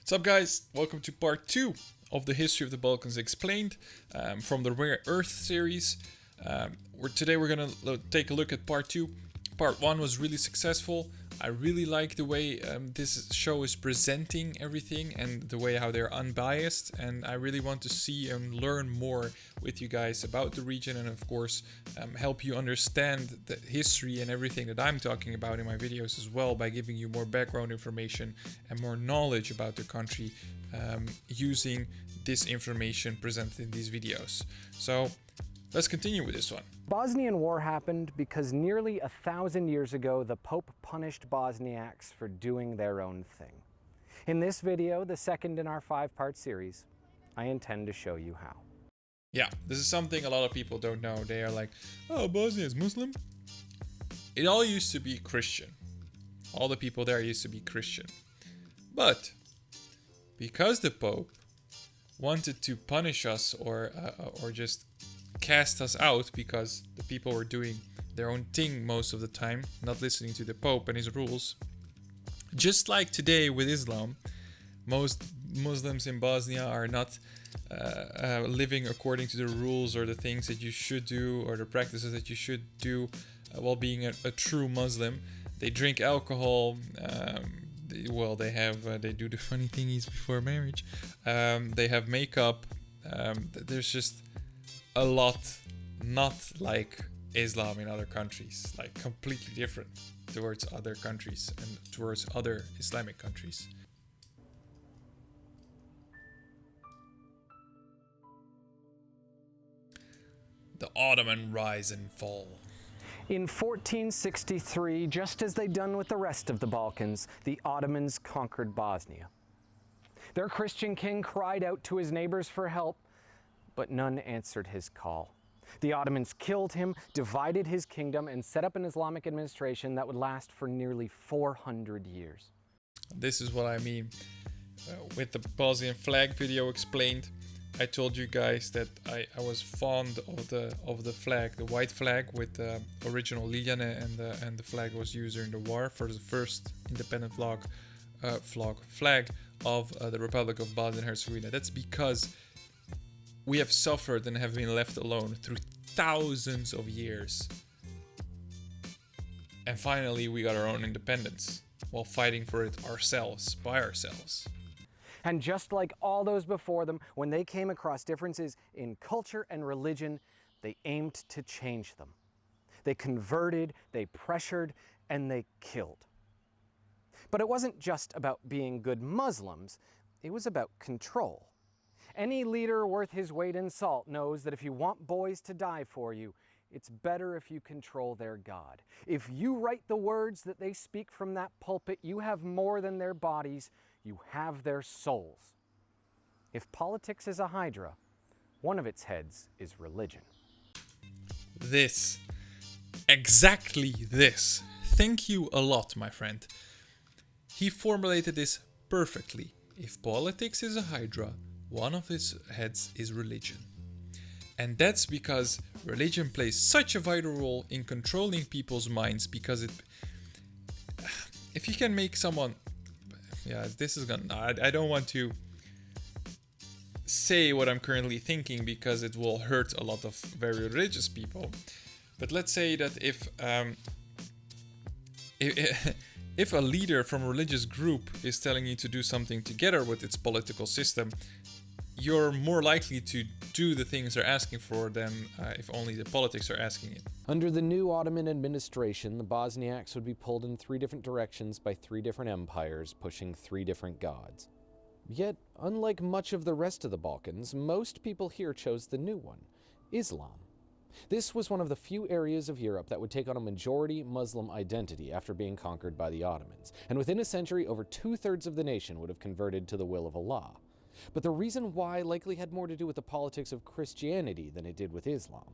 What's up, guys? Welcome to part 2 of the History of the Balkans Explained from the Rare Earth series. Today we're going to take a look at part 2. Part 1 was really successful. I really like the way this show is presenting everything and the way how they're unbiased, and I really want to see and learn more with you guys about the region, and of course help you understand the history and everything that I'm talking about in my videos as well, by giving you more background information and more knowledge about the country using this information presented in these videos. So let's continue with this one. Bosnian War happened because nearly 1,000 years ago, the Pope punished Bosniaks for doing their own thing. In this video, the second in our 5-part series, I intend to show you how. Yeah, this is something a lot of people don't know. They are like, oh, Bosnia is Muslim? It all used to be Christian. All the people there used to be Christian. But because the Pope wanted to punish us or just cast us out because the people were doing their own thing most of the time, not listening to the Pope and his rules. Just like today with Islam, most Muslims in Bosnia are not living according to the rules or the things that you should do or the practices that you should do while being a true Muslim. They drink alcohol. They do the funny thingies before marriage. They have makeup. There's just a lot not like Islam in other countries, like completely different towards other countries and towards other Islamic countries. The Ottoman rise and fall. In 1463, just as they'd done with the rest of the Balkans, the Ottomans conquered Bosnia. Their Christian king cried out to his neighbors for help, but none answered his call. The Ottomans killed him, divided his kingdom, and set up an Islamic administration that would last for nearly 400 years. This is what I mean with the Bosnian flag video explained. I told you guys that I was fond of the flag, the white flag with the original Liljane, and the flag was used during the war for the first independent flag of the Republic of Bosnia and Herzegovina. That's because we have suffered and have been left alone through thousands of years. And finally, we got our own independence while fighting for it ourselves, by ourselves. And just like all those before them, when they came across differences in culture and religion, they aimed to change them. They converted, they pressured, and they killed. But it wasn't just about being good Muslims, it was about control. Any leader worth his weight in salt knows that if you want boys to die for you, it's better if you control their God. If you write the words that they speak from that pulpit, you have more than their bodies, you have their souls. If politics is a hydra, one of its heads is religion. This. Exactly this. Thank you a lot, my friend. He formulated this perfectly. If politics is a hydra, one of its heads is religion. And that's because religion plays such a vital role in controlling people's minds, because if you can make someone, I don't want to say what I'm currently thinking because it will hurt a lot of very religious people. But let's say that if a leader from a religious group is telling you to do something together with its political system, you're more likely to do the things they're asking for than if only the politics are asking it. Under the new Ottoman administration, the Bosniaks would be pulled in 3 different directions by 3 different empires, pushing 3 different gods. Yet, unlike much of the rest of the Balkans, most people here chose the new one, Islam. This was one of the few areas of Europe that would take on a majority Muslim identity after being conquered by the Ottomans, and within a century, over 2/3 of the nation would have converted to the will of Allah. But the reason why likely had more to do with the politics of Christianity than it did with Islam.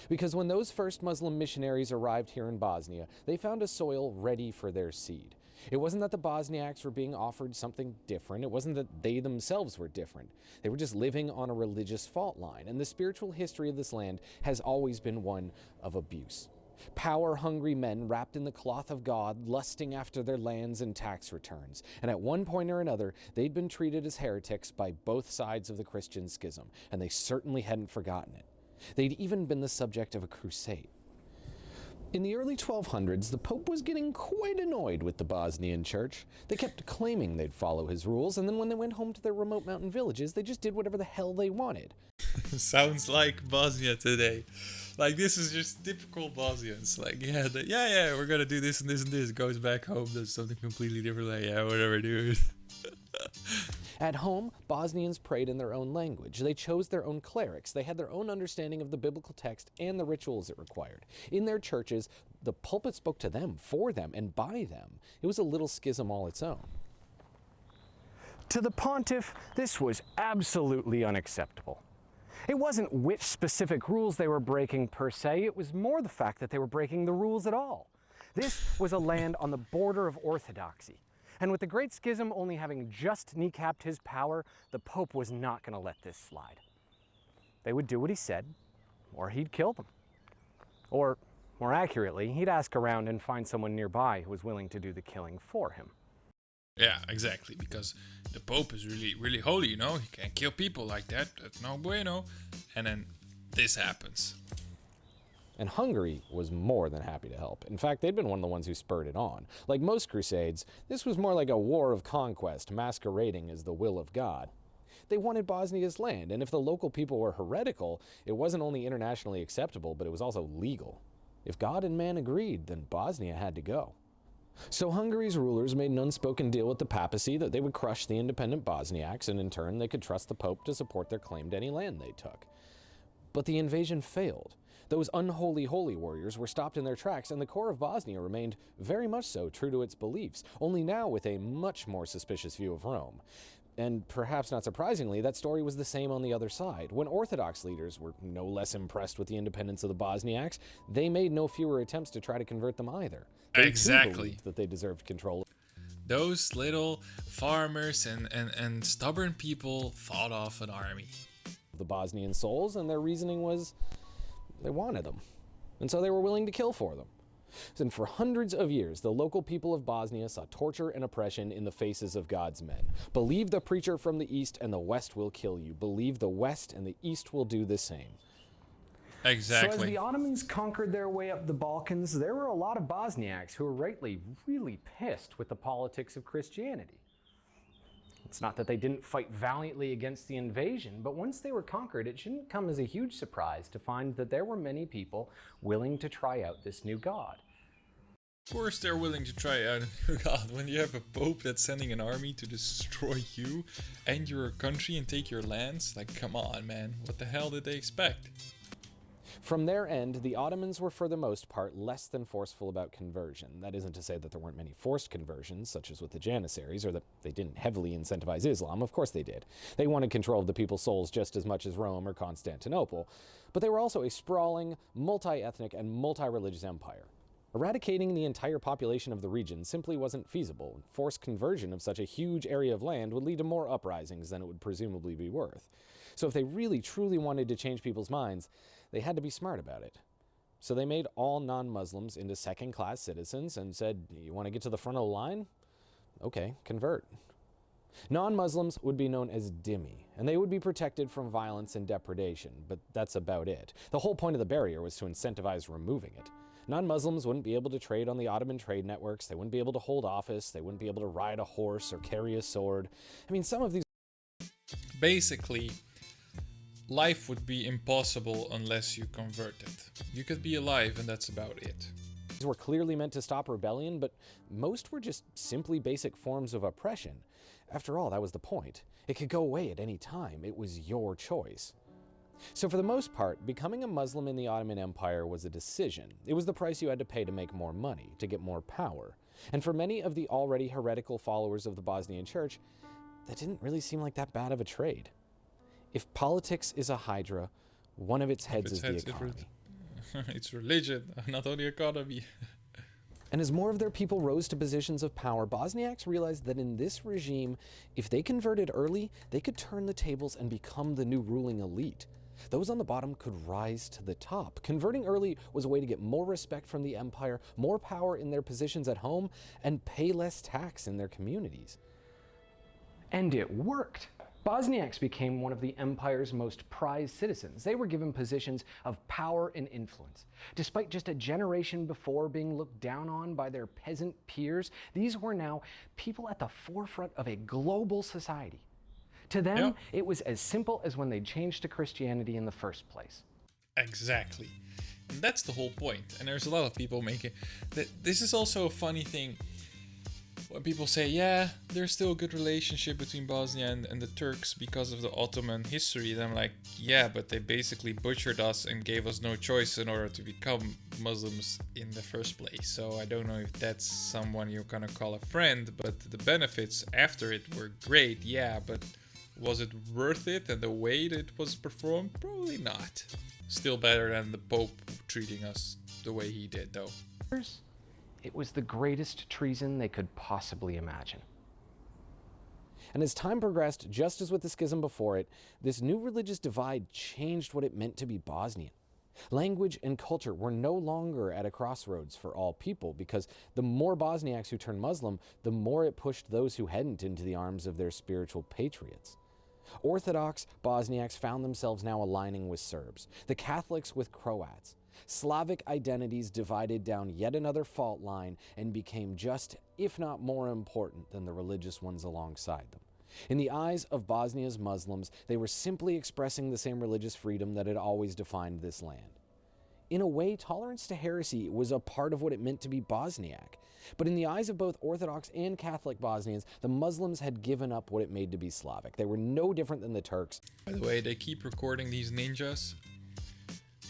Because when those first Muslim missionaries arrived here in Bosnia, they found a soil ready for their seed. It wasn't that the Bosniaks were being offered something different. It wasn't that they themselves were different. They were just living on a religious fault line, and the spiritual history of this land has always been one of abuse. Power-hungry men wrapped in the cloth of God, lusting after their lands and tax returns. And at one point or another, they'd been treated as heretics by both sides of the Christian schism, and they certainly hadn't forgotten it. They'd even been the subject of a crusade. In the early 1200s, the Pope was getting quite annoyed with the Bosnian church. They kept claiming they'd follow his rules, and then when they went home to their remote mountain villages, they just did whatever the hell they wanted. Sounds like Bosnia today. Like, this is just typical Bosnians. Like, yeah, we're gonna do this and this and this. Goes back home, does something completely different. Like, yeah, whatever, dude. At home, Bosnians prayed in their own language. They chose their own clerics. They had their own understanding of the biblical text and the rituals it required. In their churches, the pulpit spoke to them, for them, and by them. It was a little schism all its own. To the pontiff, this was absolutely unacceptable. It wasn't which specific rules they were breaking per se, it was more the fact that they were breaking the rules at all. This was a land on the border of orthodoxy. And with the Great Schism only having just kneecapped his power, the Pope was not going to let this slide. They would do what he said, or he'd kill them. Or, more accurately, he'd ask around and find someone nearby who was willing to do the killing for him. Yeah, exactly, because the Pope is really, really holy, you know? He can't kill people like that. That's no bueno. And then this happens. And Hungary was more than happy to help. In fact, they'd been one of the ones who spurred it on. Like most crusades, this was more like a war of conquest masquerading as the will of God. They wanted Bosnia's land, and if the local people were heretical, it wasn't only internationally acceptable, but it was also legal. If God and man agreed, then Bosnia had to go. So Hungary's rulers made an unspoken deal with the papacy that they would crush the independent Bosniaks, and in turn they could trust the Pope to support their claim to any land they took. But the invasion failed. Those unholy holy warriors were stopped in their tracks, and the core of Bosnia remained very much so true to its beliefs, only now with a much more suspicious view of Rome. And perhaps not surprisingly, that story was the same on the other side. When Orthodox leaders were no less impressed with the independence of the Bosniaks, they made no fewer attempts to try to convert them either. They Exactly. too believed that they deserved control. Those little farmers and stubborn people fought off an army. The Bosnian souls, and their reasoning was they wanted them, and so they were willing to kill for them. And for hundreds of years, the local people of Bosnia saw torture and oppression in the faces of God's men. Believe the preacher from the east and the west will kill you. Believe the west and the east will do the same. Exactly. So as the Ottomans conquered their way up the Balkans, there were a lot of Bosniaks who were rightly really pissed with the politics of Christianity. It's not that they didn't fight valiantly against the invasion, but once they were conquered, it shouldn't come as a huge surprise to find that there were many people willing to try out this new god. Of course they're willing to try out a new god. When you have a pope that's sending an army to destroy you and your country and take your lands, like, come on, man. What the hell did they expect? From their end, the Ottomans were for the most part less than forceful about conversion. That isn't to say that there weren't many forced conversions, such as with the Janissaries, or that they didn't heavily incentivize Islam. Of course they did. They wanted control of the people's souls just as much as Rome or Constantinople. But they were also a sprawling, multi-ethnic, and multi-religious empire. Eradicating the entire population of the region simply wasn't feasible. Forced conversion of such a huge area of land would lead to more uprisings than it would presumably be worth. So if they really truly wanted to change people's minds, they had to be smart about it. So they made all non-Muslims into second-class citizens and said, you want to get to the front of the line? Okay, convert. Non-Muslims would be known as dhimmi, and they would be protected from violence and depredation, but that's about it. The whole point of the barrier was to incentivize removing it. Non-Muslims wouldn't be able to trade on the Ottoman trade networks, they wouldn't be able to hold office, they wouldn't be able to ride a horse or carry a sword. I mean, some of these... Basically, life would be impossible unless you converted. You could be alive and that's about it. These were clearly meant to stop rebellion, but most were just simply basic forms of oppression. After all, that was the point. It could go away at any time. It was your choice. So for the most part, becoming a Muslim in the Ottoman Empire was a decision. It was the price you had to pay to make more money, to get more power. And for many of the already heretical followers of the Bosnian Church, that didn't really seem like that bad of a trade. If politics is a hydra, one of its heads is the economy. It's religion, not only economy. And as more of their people rose to positions of power, Bosniaks realized that in this regime, if they converted early, they could turn the tables and become the new ruling elite. Those on the bottom could rise to the top. Converting early was a way to get more respect from the empire, more power in their positions at home, and pay less tax in their communities. And it worked. Bosniaks became one of the empire's most prized citizens. They were given positions of power and influence. Despite just a generation before being looked down on by their peasant peers, these were now people at the forefront of a global society. To them, it was as simple as when they changed to Christianity in the first place. Exactly. And that's the whole point. And there's a lot of people making that. This is also a funny thing. When people say, yeah, there's still a good relationship between Bosnia and the Turks because of the Ottoman history, and I'm like, yeah, but they basically butchered us and gave us no choice in order to become Muslims in the first place. So I don't know if that's someone you're gonna call a friend, but the benefits after it were great, yeah, but was it worth it? And the way that it was performed? Probably not. Still better than the Pope treating us the way he did, though. It was the greatest treason they could possibly imagine. And as time progressed, just as with the schism before it, this new religious divide changed what it meant to be Bosnian. Language and culture were no longer at a crossroads for all people, because the more Bosniaks who turned Muslim, the more it pushed those who hadn't into the arms of their spiritual patriots. Orthodox Bosniaks found themselves now aligning with Serbs, the Catholics with Croats. Slavic identities divided down yet another fault line and became just, if not more important than the religious ones alongside them. In the eyes of Bosnia's Muslims, they were simply expressing the same religious freedom that had always defined this land. In a way, tolerance to heresy was a part of what it meant to be Bosniak. But in the eyes of both Orthodox and Catholic Bosnians, the Muslims had given up what it made to be Slavic. They were no different than the Turks. By the way, they keep recording these ninjas.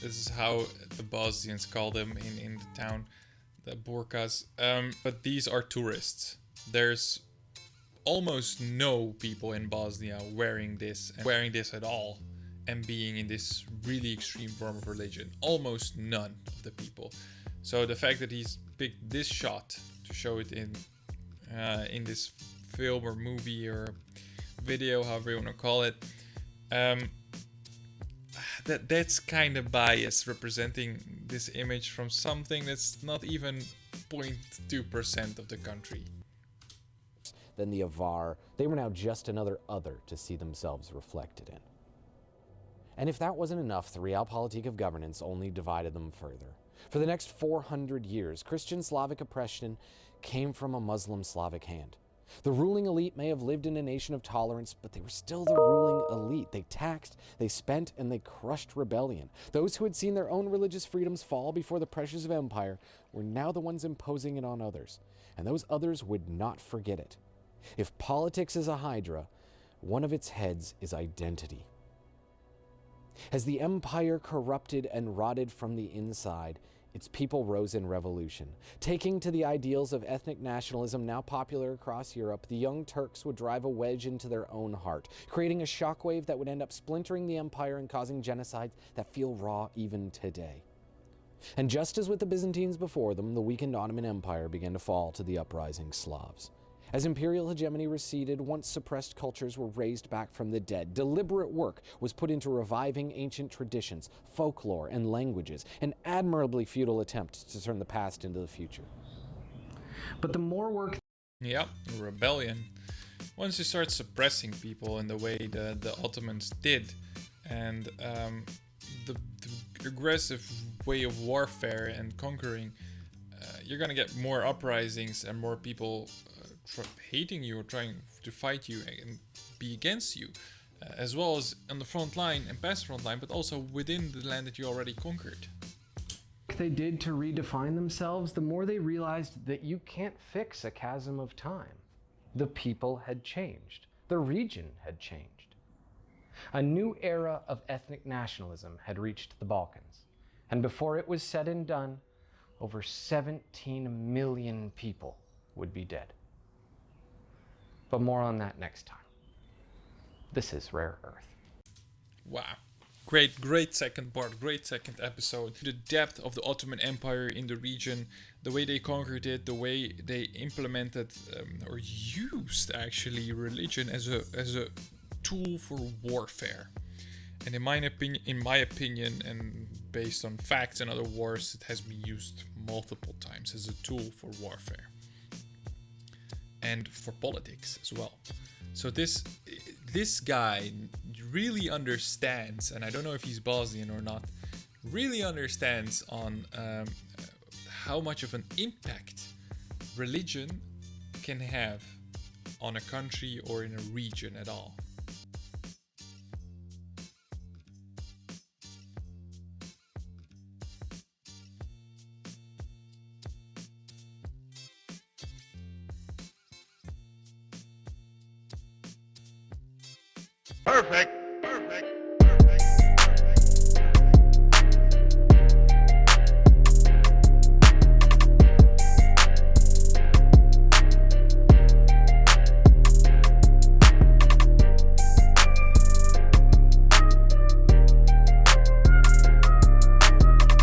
This is how the Bosnians call them in the town, the Burkas. But these are tourists. There's almost no people in Bosnia wearing this at all, and being in this really extreme form of religion. Almost none of the people. So the fact that he's picked this shot to show it in this film or movie or video, however you want to call it, that's kind of biased, representing this image from something that's not even 0.2% of the country. Then the Avar, they were now just another other to see themselves reflected in. And if that wasn't enough, the realpolitik of governance only divided them further. For the next 400 years, Christian Slavic oppression came from a Muslim Slavic hand. The ruling elite may have lived in a nation of tolerance, but they were still the ruling elite. They taxed, they spent, and they crushed rebellion. Those who had seen their own religious freedoms fall before the pressures of empire were now the ones imposing it on others, and those others would not forget it. If politics is a hydra, one of its heads is identity. As the empire corrupted and rotted from the inside, its people rose in revolution. Taking to the ideals of ethnic nationalism now popular across Europe, the young Turks would drive a wedge into their own heart, creating a shockwave that would end up splintering the empire and causing genocides that feel raw even today. And just as with the Byzantines before them, the weakened Ottoman Empire began to fall to the uprising Slavs. As imperial hegemony receded, once suppressed cultures were raised back from the dead. Deliberate work was put into reviving ancient traditions, folklore, and languages, an admirably futile attempt to turn the past into the future. But the more work... Yeah, rebellion. Once you start suppressing people in the way the Ottomans did, and the aggressive way of warfare and conquering, you're gonna get more uprisings and more people hating you or trying to fight you and be against you, as well as on the front line and past front line, but also within the land that you already conquered. they did to redefine themselves, the more they realized that you can't fix a chasm of time. The people had changed. The region had changed. A new era of ethnic nationalism had reached the Balkans, and before it was said and done, over 17 million people would be dead. But more on that next time. This is Rare Earth. Wow. Great second part, great second episode. The depth of the Ottoman Empire in the region, the way they conquered it, the way they implemented or used actually religion as a tool for warfare. And in my opinion, and based on facts and other wars, it has been used multiple times as a tool for warfare and for politics as well. So this guy really understands, and I don't know if he's Bosnian or not, really understands on how much of an impact religion can have on a country or in a region at all. Perfect.